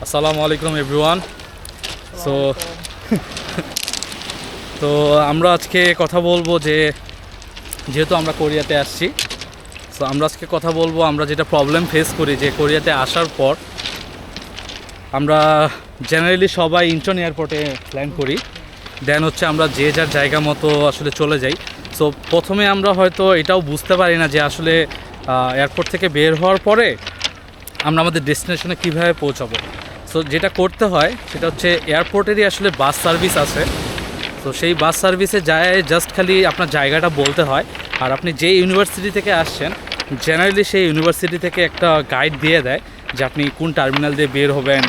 আসসালামু আলাইকুম everyone. So তো আমরা আজকে কথা বলবো যেহেতু আমরা কোরিয়াতে আসছি, সো আমরা আজকে কথা বলবো আমরা যেটা প্রবলেম ফেস করি যে কোরিয়াতে আসার পর আমরা জেনারেলি সবাই ইনচন এয়ারপোর্টে ল্যান্ড করি, দেন হচ্ছে আমরা যে যার জায়গা মতো আসলে চলে যাই। সো প্রথমে আমরা হয়তো এটাও বুঝতে পারি না যে আসলে এয়ারপোর্ট থেকে বের হওয়ার পরে আমরা আমাদের ডেস্টিনেশনে কীভাবে পৌঁছাবো। সো যেটা করতে হয় সেটা হচ্ছে এয়ারপোর্টেরই আসলে বাস সার্ভিস আছে। তো সেই বাস সার্ভিসে যায় জাস্ট খালি আপনার জায়গাটা বলতে হয়, আর আপনি যে ইউনিভার্সিটি থেকে আসছেন জেনারেলি সেই ইউনিভার্সিটি থেকে একটা গাইড দিয়ে দেয় যে আপনি কোন টার্মিনাল দিয়ে বের হবেন,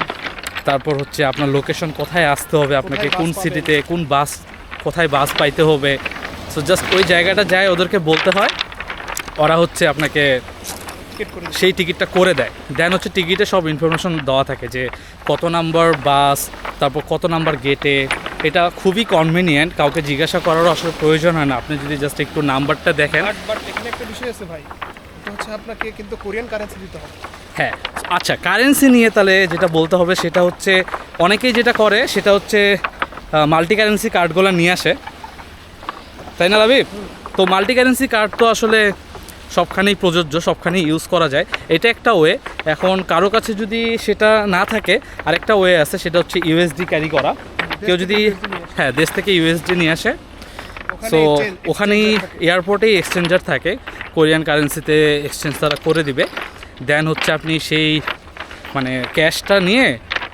তারপর হচ্ছে আপনার লোকেশন কোথায় আসতে হবে, আপনাকে কোন সিটিতে কোন বাস কোথায় বাস পাইতে হবে। সো জাস্ট ওই জায়গাটা যায় ওদেরকে বলতে হয়, ওরা হচ্ছে আপনাকে সেই টিকিটটা করে দেয়। দেন হচ্ছে টিকিটে সব ইনফরমেশন দেওয়া থাকে যে কত নাম্বার বাস, তারপর কত নাম্বার গেটে। এটা খুবই কনভিনিয়েন্ট, কাউকে জিজ্ঞাসা করারও আসলে প্রয়োজন হয় না, আপনি যদি জাস্ট একটু নাম্বারটা দেখেন। বাট এখানে একটা বিষয় আছে ভাই, এটা হচ্ছে আপনাকে কিন্তু কোরিয়ান কারেন্সি দিতে হবে। হ্যাঁ, আচ্ছা, কারেন্সি নিয়ে তাহলে যেটা বলতে হবে সেটা হচ্ছে অনেকেই যেটা করে সেটা হচ্ছে মাল্টি কারেন্সি কার্ডগুলো নিয়ে আসে, তাই না লাবিব? তো মাল্টি কারেন্সি কার্ড তো আসলে সবখানেই প্রযোজ্য, সবখানেই ইউজ করা যায়, এটা একটা ওয়ে। এখন কারো কাছে যদি সেটা না থাকে আরেকটা ওয়ে আছে, সেটা হচ্ছে ইউএসডি ক্যারি করা। কেউ যদি হ্যাঁ দেশ থেকে ইউএসডি নিয়ে আসে, সো ওখানেই এয়ারপোর্টেই এক্সচেঞ্জার থাকে, কোরিয়ান কারেন্সিতে এক্সচেঞ্জ তারা করে দিবে। দেন হচ্ছে আপনি সেই মানে ক্যাশটা নিয়ে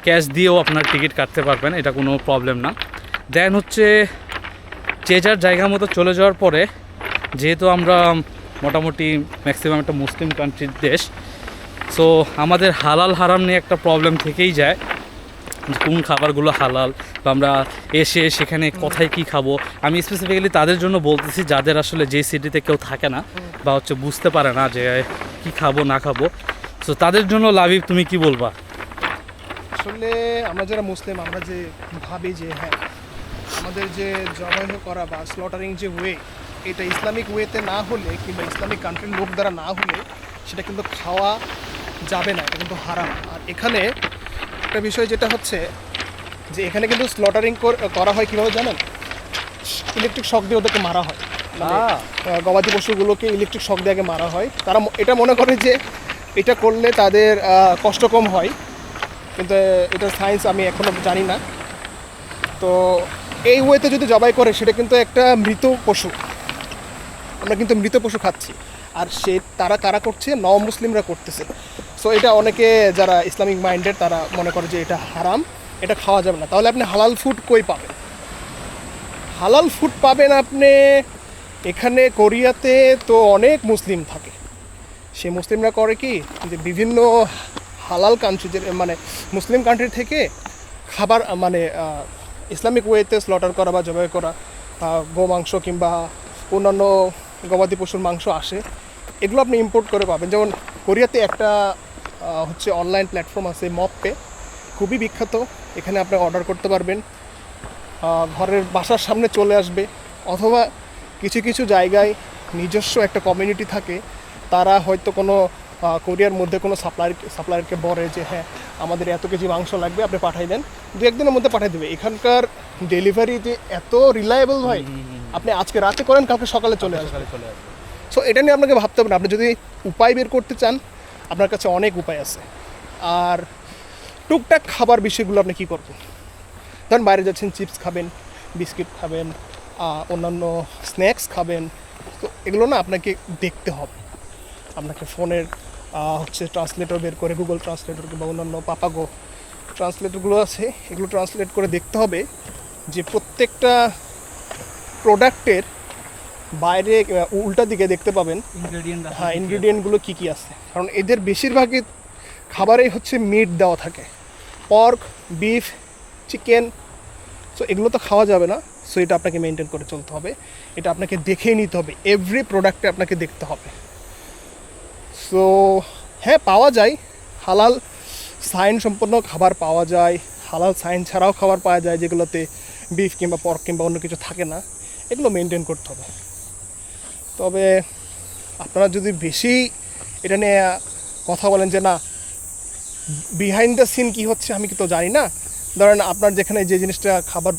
ক্যাশ দিয়েও আপনার টিকিট কাটতে পারবেন, এটা কোনো প্রবলেম না। দেন হচ্ছে যে যার জায়গা মতো চলে যাওয়ার পরে, যেহেতু আমরা মোটামুটি ম্যাক্সিমাম একটা মুসলিম কান্ট্রির দেশ, সো আমাদের হালাল হারাম নিয়ে একটা প্রবলেম থেকেই যায় যে কোন খাবারগুলো হালাল, বা আমরা এসে সেখানে কোথায় কী খাবো। আমি স্পেসিফিক্যালি তাদের জন্য বলতেছি যাদের আসলে যে সিটিতে কেউ থাকে না বা হচ্ছে বুঝতে পারে না যে কী খাবো না খাবো। সো তাদের জন্য লাবিব তুমি কি বলবা? আসলে আমরা যারা মুসলিম, আমরা যে ভাবি যে হ্যাঁ আমাদের যে জবাই করা বা স্লটারিং যে ওয়ে, এটা ইসলামিক ওয়েতে না হলে কিংবা ইসলামিক কান্ট্রির লোক দ্বারা না হলে সেটা কিন্তু খাওয়া যাবে না, এটা কিন্তু হারাম। আর এখানে একটা বিষয় যেটা হচ্ছে যে এখানে কিন্তু স্লটারিং করা হয় কীভাবে জানেন? ইলেকট্রিক শক দিয়ে ওদেরকে মারা হয়। মানে গবাদি পশুগুলোকে ইলেকট্রিক শক দিয়ে আগে মারা হয়। তারা এটা মনে করে যে এটা করলে তাদের কষ্ট কম হয়, কিন্তু এটা সায়েন্স আমি এখনও জানি না। তো এই ওয়েতে যদি জবাই করে সেটা কিন্তু একটা মৃত পশু, আমরা কিন্তু মৃত পশু খাচ্ছি। আর তারা কারা করছে? নও মুসলিমরা করতেছে। সো এটা অনেকে যারা ইসলামিক মাইন্ডেড তারা মনে করে যে এটা হারাম, এটা খাওয়া যাবে না। তাহলে আপনি হালাল ফুড কই পাবেন? হালাল ফুড পাবেন আপনি এখানে কোরিয়াতে তো অনেক মুসলিম থাকে। সেই মুসলিমরা করে কি যে বিভিন্ন হালাল কান্ট্রি, মানে মুসলিম কান্ট্রি থেকে খাবার মানে ইসলামিক ওয়েতে স্লটার করা বা জবাই করা গোমাংস কিংবা অন্যান্য গবাদি পশুর মাংস আসে, এগুলো আপনি ইম্পোর্ট করে পাবেন। যেমন কোরিয়াতে একটা হচ্ছে অনলাইন প্ল্যাটফর্ম আছে মপপে, খুবই বিখ্যাত। এখানে আপনি অর্ডার করতে পারবেন, ঘরের বাসার সামনে চলে আসবে। অথবা কিছু কিছু জায়গায় নিজস্ব একটা কমিউনিটি থাকে, তারা হয়তো কোনো কোরিয়ার মধ্যে কোনো সাপ্লায়ারকে বলে যে হ্যাঁ আমাদের এত কেজি মাংস লাগবে, আপনি পাঠাই দেন, দু একদিনের মধ্যে পাঠিয়ে দেবে। এখানকার ডেলিভারি যে এত রিলায়েবল ভাই, আপনি আজকে রাতে করেন কালকে সকালে চলে আসবে। সো এটা নিয়ে আপনাকে ভাবতে হবে না। আপনি যদি উপায় বের করতে চান, আপনার কাছে অনেক উপায় আছে। আর টুকটাক খাবার বিষয়গুলো আপনি কী করবেন? ধরেন বাইরে যাচ্ছেন, চিপস খাবেন, বিস্কিট খাবেন, অন্যান্য স্ন্যাক্স খাবেন, তো এগুলো না আপনাকে দেখতে হবে। আপনাকে ফোনের হচ্ছে ট্রান্সলেটর বের করে, গুগল ট্রান্সলেটর কিংবা অন্যান্য পাপাগো ট্রান্সলেটরগুলো আছে, এগুলো ট্রান্সলেট করে দেখতে হবে যে প্রত্যেকটা প্রোডাক্টের বাইরে উল্টা দিকে দেখতে পাবেন হ্যাঁ ইনগ্রিডিয়েন্টগুলো কী কী আছে। কারণ এদের বেশিরভাগই খাবারেই হচ্ছে মিট দেওয়া থাকে, পর্ক, বিফ, চিকেন। সো এগুলো তো খাওয়া যাবে না। সো এটা আপনাকে মেনটেন করে চলতে হবে, এটা আপনাকে দেখেই নিতে হবে, এভরি প্রোডাক্টে আপনাকে দেখতে হবে। সো হ্যাঁ, পাওয়া যায় হালাল সাইন সম্পন্ন খাবার পাওয়া যায়, হালাল সাইন ছাড়াও খাবার পাওয়া যায় যেগুলোতে বিফ কিংবা পর্ক কিংবা অন্য কিছু থাকে না, এগুলো মেনটেন করতে হবে। তবে আপনারা যদি বেশি এটা নিয়ে কথা বলেন যে না বিহাইন্ড দ্য সিন কী হচ্ছে আমি কি তো জানি না। ধরেন আপনার যেখানে যে জিনিসটা খাবার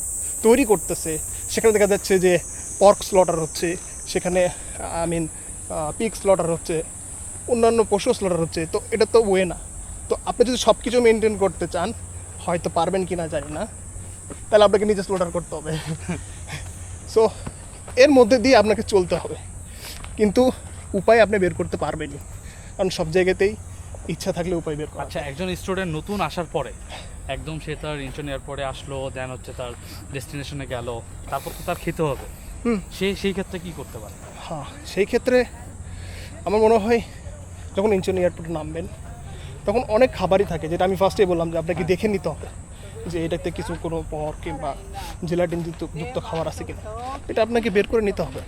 তৈরি করতেছে সেখানে দেখা যাচ্ছে যে পর্ক স্লটার হচ্ছে, সেখানে পিগ স্লটার হচ্ছে, অন্যান্য পশু স্লটার হচ্ছে, তো এটা তো ওয়ে না। তো আপনি যদি সব কিছু মেনটেন করতে চান, হয়তো পারবেন কি না জানি না, তাহলে আপনাকে নিজে স্লটার করতে হবে। সো এর মধ্যে দিয়ে আপনাকে চলতে হবে, কিন্তু উপায় আপনি বের করতে পারবেনই, কারণ সব জায়গাতেই ইচ্ছা থাকলে উপায় বের করা। আচ্ছা, একজন স্টুডেন্ট নতুন আসার পরে একদম সে তার ইন্টার্ন এয়ারপোর্টে আসলো, দেন হচ্ছে তার ডেস্টিনেশনে গেল, তারপর তো তার খেতে হবে, সেই ক্ষেত্রে কি করতে পারে? হ্যাঁ, সেই ক্ষেত্রে আমার মনে হয় যখন ইঞ্চন এয়ারপোর্টে নামবেন তখন অনেক খাবারই থাকে, যেটা আমি ফার্স্টেই বললাম যে আপনাকে দেখে নিতে হবে যে এটাতে কিছু কোনো পর কিংবা জেলাটিন যুক্ত খাবার আছে কিনা, এটা আপনাকে বের করে নিতে হবে।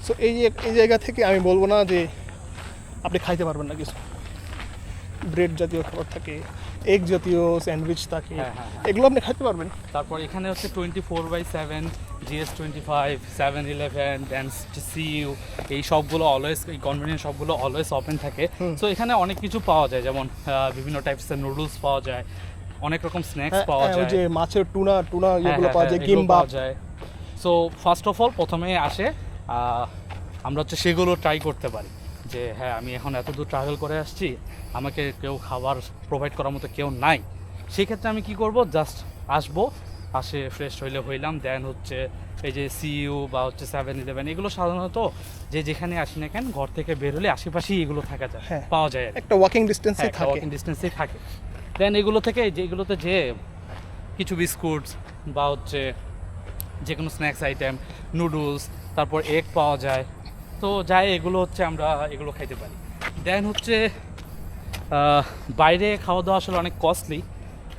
সো এই জায়গা থেকে আমি বলবো না যে আপনি খাইতে পারবেন না কিছু। ব্রেড জাতীয় খাবার থাকে, এগ জাতীয় স্যান্ডউইচ থাকে, হ্যাঁ, হ্যাঁ, হ্যাঁ। এগুলো আপনি খাইতে পারবেন। তারপর এখানে হচ্ছে 24/7 GS25 7-Eleven দেন সিইউ, এই সবগুলো অলওয়েজ, এই কনভেনিয়েন্স সবগুলো অলওয়েজ ওপেন থাকে। সো এখানে অনেক কিছু পাওয়া যায়, যেমন বিভিন্ন টাইপসের নুডলস পাওয়া যায়, অনেক রকম স্ন্যাক্স পাওয়া ওই যায়, যে মাছের টুনা হ্যাঁ, এগুলো হ্যাঁ, পাওয়া যায়, এগুলো গিম্বাপ। পাওয়া যায়। সো ফার্স্ট অফ অল প্রথমে আসে আমরা হচ্ছে সেগুলো ট্রাই করতে পারি যে হ্যাঁ, আমি এখন এত দূর ট্রাভেল করে আসছি, আমাকে কেউ খাবার প্রোভাইড করার মতো কেউ নাই। সেই ক্ষেত্রে আমি কি করব, জাস্ট আসবো, আসে ফ্রেশ হইলাম, দেন হচ্ছে এই যে সিইউ বা হচ্ছে 7-Eleven, এগুলো সাধারণত যে যেখানে আসি না কেন ঘর থেকে বের হলে আশেপাশেই এগুলো থাকা যায়, হ্যাঁ, পাওয়া যায় আর কি। একটা ওয়াকিং ডিস্টেন্সে হ্যাঁ, থাকে। ওয়াকিং ডিস্টেন্সেই থাকে। দেন এগুলো থেকে যেগুলোতে যে কিছু বিস্কুটস বা হচ্ছে যে কোনো স্ন্যাক্স আইটেম, নুডলস, তারপর এগ পাওয়া যায়, তো যাই এগুলো হচ্ছে আমরা এগুলো খাইতে পারি। দেন হচ্ছে বাইরে খাওয়া দাওয়া আসলে অনেক কস্টলি।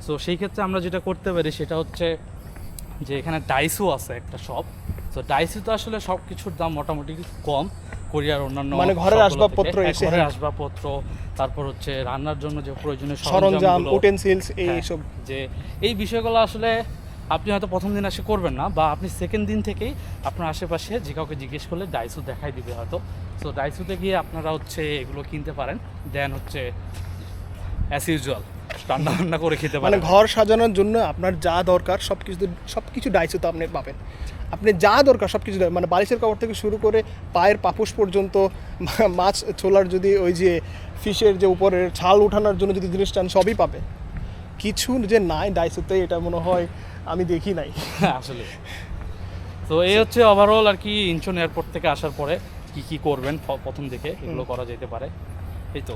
সো সেই ক্ষেত্রে আমরা যেটা করতে পারি সেটা হচ্ছে যে এখানে ডাইসু আছে একটা শপ। তো ডাইসুতে আসলে সব কিছুর দাম মোটামুটি কম, কোরিয়ার অন্যান্য মানে ঘরের shopগুলো আসবাবপত্র থেকে। এসে, ঘরের হ্যাঁ। আসবাবপত্র, তারপর হচ্ছে রান্নার জন্য যে প্রয়োজনীয় সরঞ্জাম, সরঞ্জামগুলো, উটেনসিলস, হ্যাঁ, এইসব। যে এই বিষয়গুলো আসলে আপনি হয়তো প্রথম দিন এসে করবেন না, বা আপনি সেকেন্ড দিন থেকেই আপনার আশেপাশে যে কাউকে জিজ্ঞেস করলে ডাইসু দেখাই দিবে হয়তো। সো ডাইসুতে গিয়ে আপনারা হচ্ছে এগুলো কিনতে পারেন, দেন হচ্ছে অ্যাজ ইউজুয়াল রান্না করে খেতে মানে পারেন। ঘর সাজানোর জন্য আপনার যা দরকার সব কিছু ডাইসুতে আপনি পাবেন। আপনি যা দরকার সব কিছু, মানে বালিশের কভার থেকে শুরু করে পায়ের পাপোশ পর্যন্ত, মাছ ছোলার যদি ওই যে ফিশের যে উপরের ছাল উঠানোর জন্য যদি জিনিস চান সবই পাবে। কিছু যে নাই ডাইসুতে, এটা মনে হয় আমি দেখি নাই। আসলে তো এই হচ্ছে ওভারঅল আর কি, ইনচন এয়ারপোর্ট থেকে আসার পরে কি করবেন প্রথম দিকে এগুলো করা যেতে পারে, এই তো।